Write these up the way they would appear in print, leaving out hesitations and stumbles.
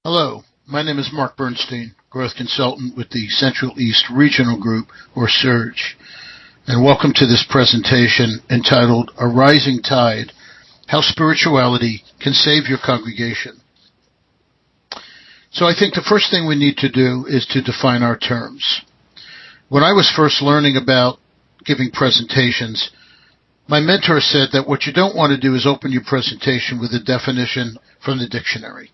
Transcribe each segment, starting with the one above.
Hello, my name is Mark Bernstein, Growth Consultant with the Central East Regional Group, or CERG, and welcome to this presentation entitled A Rising Tide, How Spirituality Can Save Your Congregation. So I think the first thing we need to do is to define our terms. When I was first learning about giving presentations, my mentor said that what you don't want to do is open your presentation with a definition from the dictionary.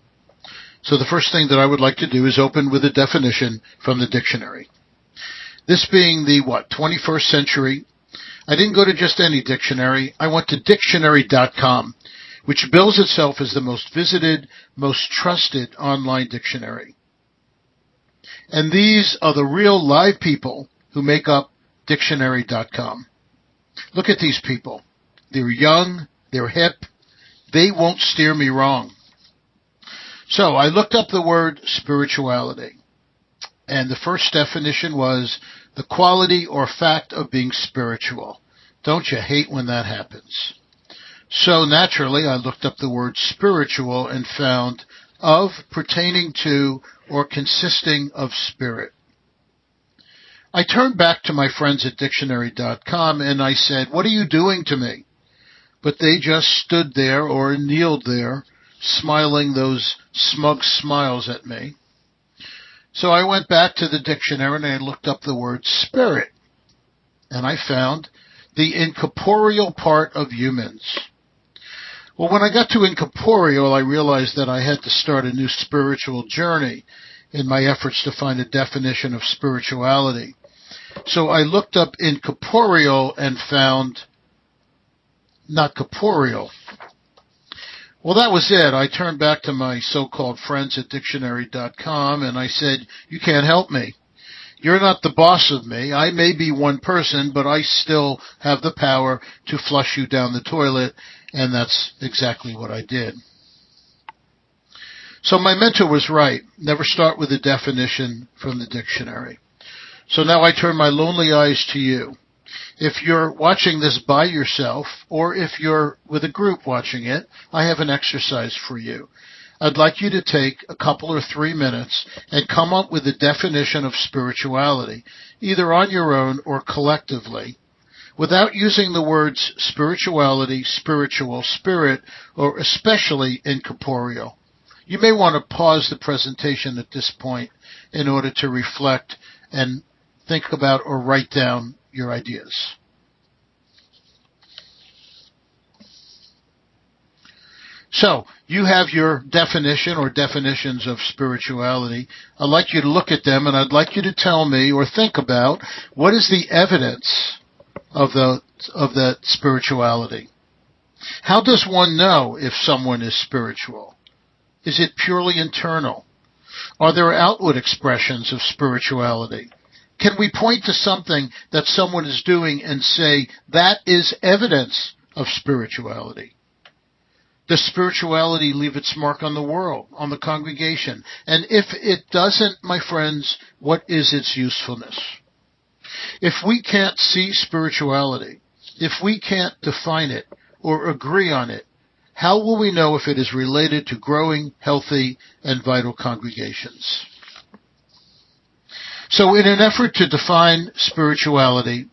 So the first thing that I would like to do is open with a definition from the dictionary. This being the, 21st century, I didn't go to just any dictionary. I went to dictionary.com, which bills itself as the most visited, most trusted online dictionary. And these are the real live people who make up dictionary.com. Look at these people. They're young, they're hip, they won't steer me wrong. So I looked up the word spirituality, and the first definition was the quality or fact of being spiritual. Don't you hate when that happens? So naturally, I looked up the word spiritual and found of, pertaining to, or consisting of spirit. I turned back to my friends at dictionary.com and I said, "What are you doing to me?" But they just stood there or kneeled there, smiling those smug smiles at me. So I went back to the dictionary and I looked up the word spirit. And I found the incorporeal part of humans. Well, when I got to incorporeal, I realized that I had to start a new spiritual journey in my efforts to find a definition of spirituality. So I looked up incorporeal and found not corporeal. Well, that was it. I turned back to my so-called friends at dictionary.com and I said, "You can't help me. You're not the boss of me. I may be one person, but I still have the power to flush you down the toilet," and that's exactly what I did. So my mentor was right. Never start with a definition from the dictionary. So now I turn my lonely eyes to you. If you're watching this by yourself, or if you're with a group watching it, I have an exercise for you. I'd like you to take a couple or 3 minutes and come up with a definition of spirituality, either on your own or collectively, without using the words spirituality, spiritual, spirit, or especially incorporeal. You may want to pause the presentation at this point in order to reflect and think about or write down your ideas. So, you have your definition or definitions of spirituality. I'd like you to look at them and I'd like you to tell me or think about what is the evidence of that spirituality. How does one know if someone is spiritual? Is it purely internal? Are there outward expressions of spirituality? Can we point to something that someone is doing and say, that is evidence of spirituality? Does spirituality leave its mark on the world, on the congregation? And if it doesn't, my friends, what is its usefulness? If we can't see spirituality, if we can't define it or agree on it, how will we know if it is related to growing, healthy, and vital congregations? So in an effort to define spirituality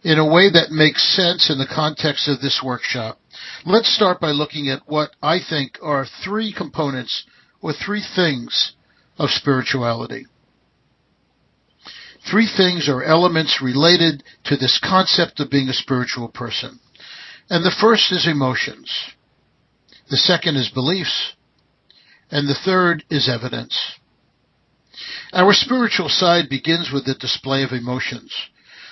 in a way that makes sense in the context of this workshop, let's start by looking at what I think are 3 components or 3 things of spirituality. 3 things or elements related to this concept of being a spiritual person. And the first is emotions. The second is beliefs. And the third is evidence. Our spiritual side begins with the display of emotions.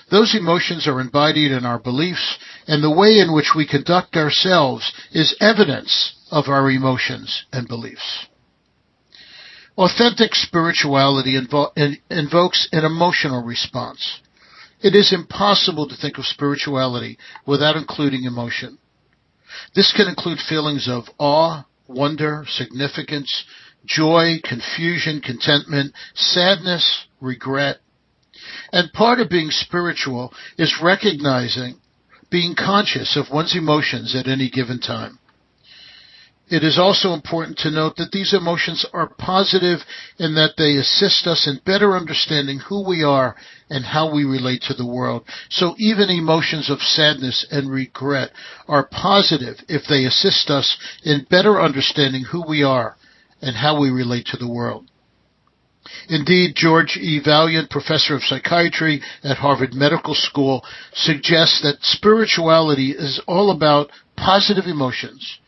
Those emotions are embodied in our beliefs, and the way in which we conduct ourselves is evidence of our emotions and beliefs. Authentic spirituality invokes an emotional response. It is impossible to think of spirituality without including emotion. This can include feelings of awe, wonder, significance, joy, confusion, contentment, sadness, regret. And part of being spiritual is recognizing, being conscious of one's emotions at any given time. It is also important to note that these emotions are positive in that they assist us in better understanding who we are and how we relate to the world. So even emotions of sadness and regret are positive if they assist us in better understanding who we are and how we relate to the world. Indeed, George E. Valiant, professor of psychiatry at Harvard Medical School, suggests that spirituality is all about positive emotions,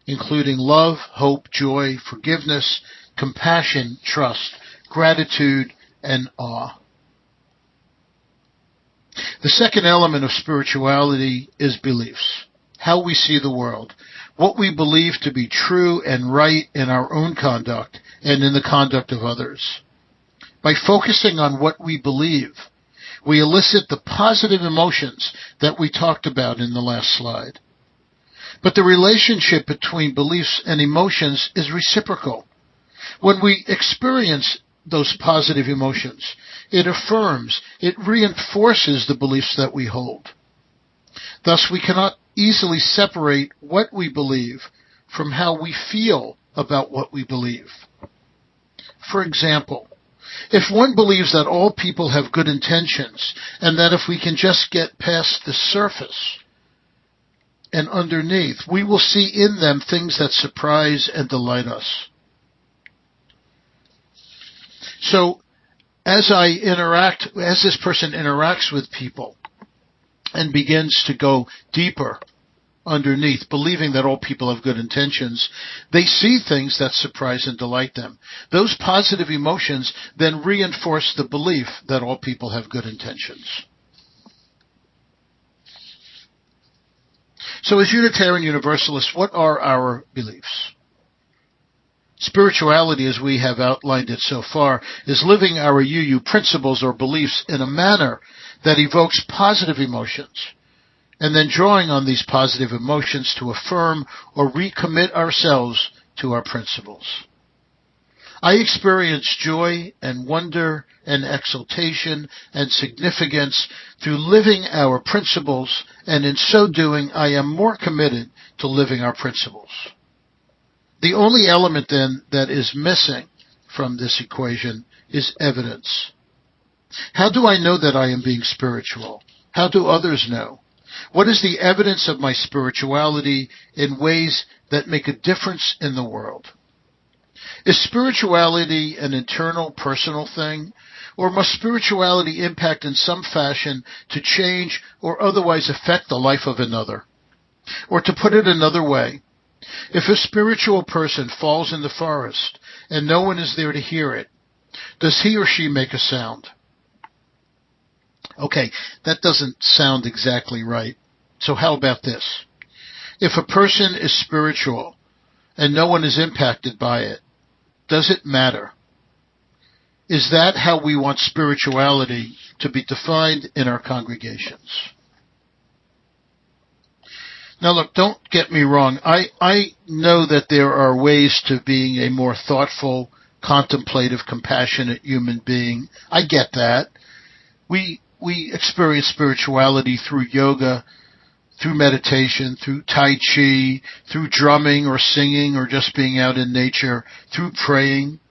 including love, hope, joy, forgiveness, compassion, trust, gratitude, and awe. The second element of spirituality is beliefs, how we see the world, what we believe to be true and right in our own conduct and in the conduct of others. By focusing on what we believe, we elicit the positive emotions that we talked about in the last slide. But the relationship between beliefs and emotions is reciprocal. When we experience those positive emotions, it affirms, it reinforces the beliefs that we hold. Thus, we cannot easily separate what we believe from how we feel about what we believe. For example, if one believes that all people have good intentions and that if we can just get past the surface and underneath, we will see in them things that surprise and delight us. So, as this person interacts with people and begins to go deeper underneath, believing that all people have good intentions, they see things that surprise and delight them. Those positive emotions then reinforce the belief that all people have good intentions. So as Unitarian Universalists, what are our beliefs? Spirituality, as we have outlined it so far, is living our UU principles or beliefs in a manner that evokes positive emotions, and then drawing on these positive emotions to affirm or recommit ourselves to our principles. I experience joy and wonder and exultation and significance through living our principles, and in so doing, I am more committed to living our principles. The only element, then, that is missing from this equation is evidence. How do I know that I am being spiritual? How do others know? What is the evidence of my spirituality in ways that make a difference in the world? Is spirituality an internal, personal thing? Or must spirituality impact in some fashion to change or otherwise affect the life of another? Or to put it another way, if a spiritual person falls in the forest and no one is there to hear it, does he or she make a sound? Okay, that doesn't sound exactly right. So how about this? If a person is spiritual and no one is impacted by it, does it matter? Is that how we want spirituality to be defined in our congregations? Now look, don't get me wrong. I know that there are ways to being a more thoughtful, contemplative, compassionate human being. I get that. We experience spirituality through yoga, through meditation, through Tai Chi, through drumming or singing or just being out in nature, through praying.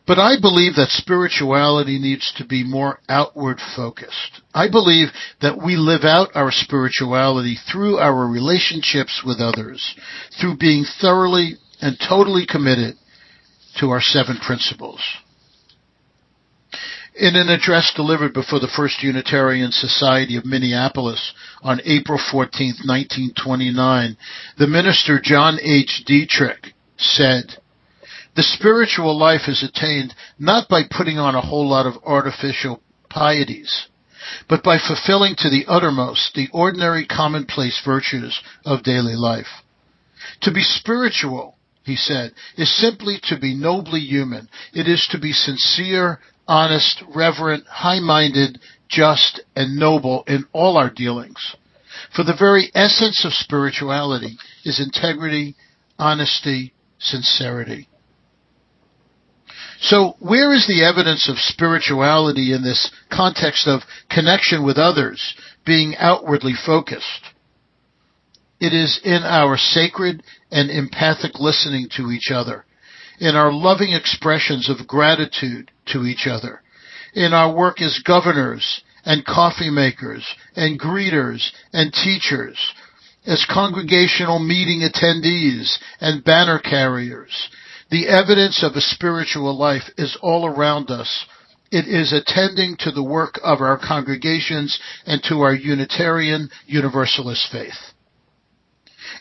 But I believe that spirituality needs to be more outward focused. I believe that we live out our spirituality through our relationships with others, through being thoroughly and totally committed to our 7 principles. In an address delivered before the First Unitarian Society of Minneapolis on April 14, 1929, the minister John H. Dietrich said, "The spiritual life is attained not by putting on a whole lot of artificial pieties, but by fulfilling to the uttermost the ordinary commonplace virtues of daily life. To be spiritual," he said, "is simply to be nobly human. It is to be sincere, honest, reverent, high-minded, just, and noble in all our dealings. For the very essence of spirituality is integrity, honesty, sincerity." So where is the evidence of spirituality in this context of connection with others, being outwardly focused? It is in our sacred and empathic listening to each other, in our loving expressions of gratitude to each other, in our work as governors and coffee makers and greeters and teachers, as congregational meeting attendees and banner carriers. The evidence of a spiritual life is all around us. It is attending to the work of our congregations and to our Unitarian Universalist faith.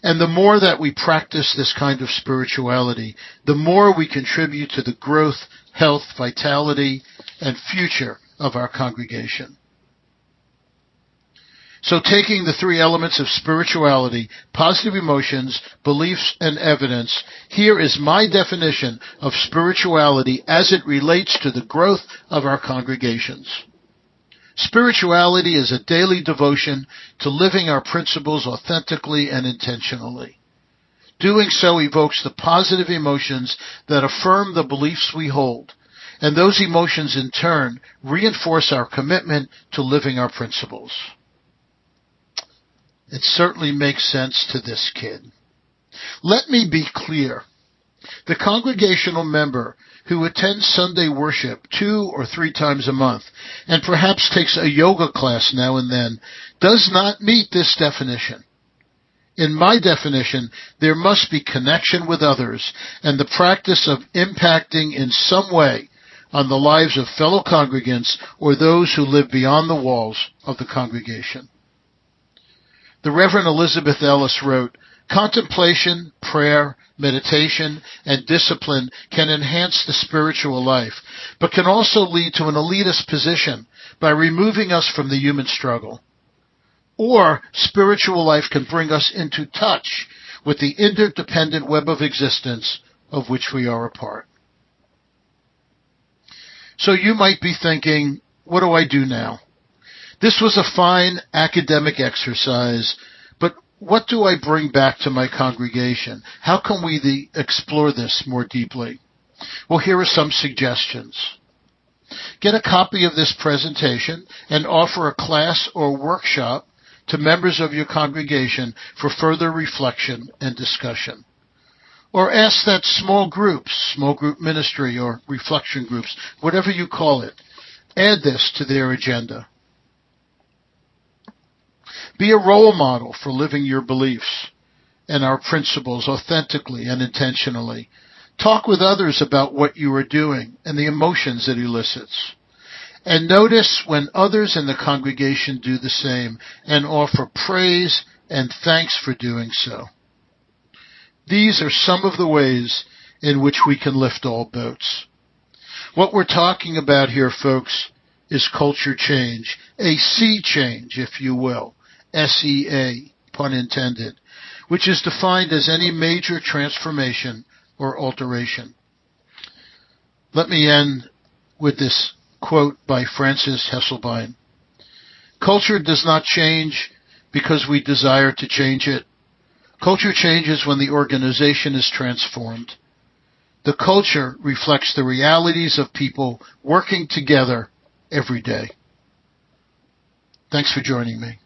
And the more that we practice this kind of spirituality, the more we contribute to the growth, health, vitality, and future of our congregation. So taking the three elements of spirituality, positive emotions, beliefs, and evidence, here is my definition of spirituality as it relates to the growth of our congregations. Spirituality is a daily devotion to living our principles authentically and intentionally. Doing so evokes the positive emotions that affirm the beliefs we hold, and those emotions in turn reinforce our commitment to living our principles. It certainly makes sense to this kid. Let me be clear. The congregational member who attends Sunday worship 2 or 3 times a month and perhaps takes a yoga class now and then does not meet this definition. In my definition, there must be connection with others and the practice of impacting in some way on the lives of fellow congregants or those who live beyond the walls of the congregation. The Reverend Elizabeth Ellis wrote, "Contemplation, prayer, meditation, and discipline can enhance the spiritual life, but can also lead to an elitist position by removing us from the human struggle. Or spiritual life can bring us into touch with the interdependent web of existence of which we are a part." So you might be thinking, what do I do now? This was a fine academic exercise, but what do I bring back to my congregation? How can we explore this more deeply? Well, here are some suggestions. Get a copy of this presentation and offer a class or workshop to members of your congregation for further reflection and discussion. Or ask that small group ministry or reflection groups, whatever you call it, add this to their agenda. Be a role model for living your beliefs and our principles authentically and intentionally. Talk with others about what you are doing and the emotions it elicits. And notice when others in the congregation do the same and offer praise and thanks for doing so. These are some of the ways in which we can lift all boats. What we're talking about here, folks, is culture change, a sea change, if you will. SEA, pun intended, which is defined as any major transformation or alteration. Let me end with this quote by Francis Hesselbein. Culture does not change because we desire to change it. Culture changes when the organization is transformed. The culture reflects the realities of people working together every day. Thanks for joining me.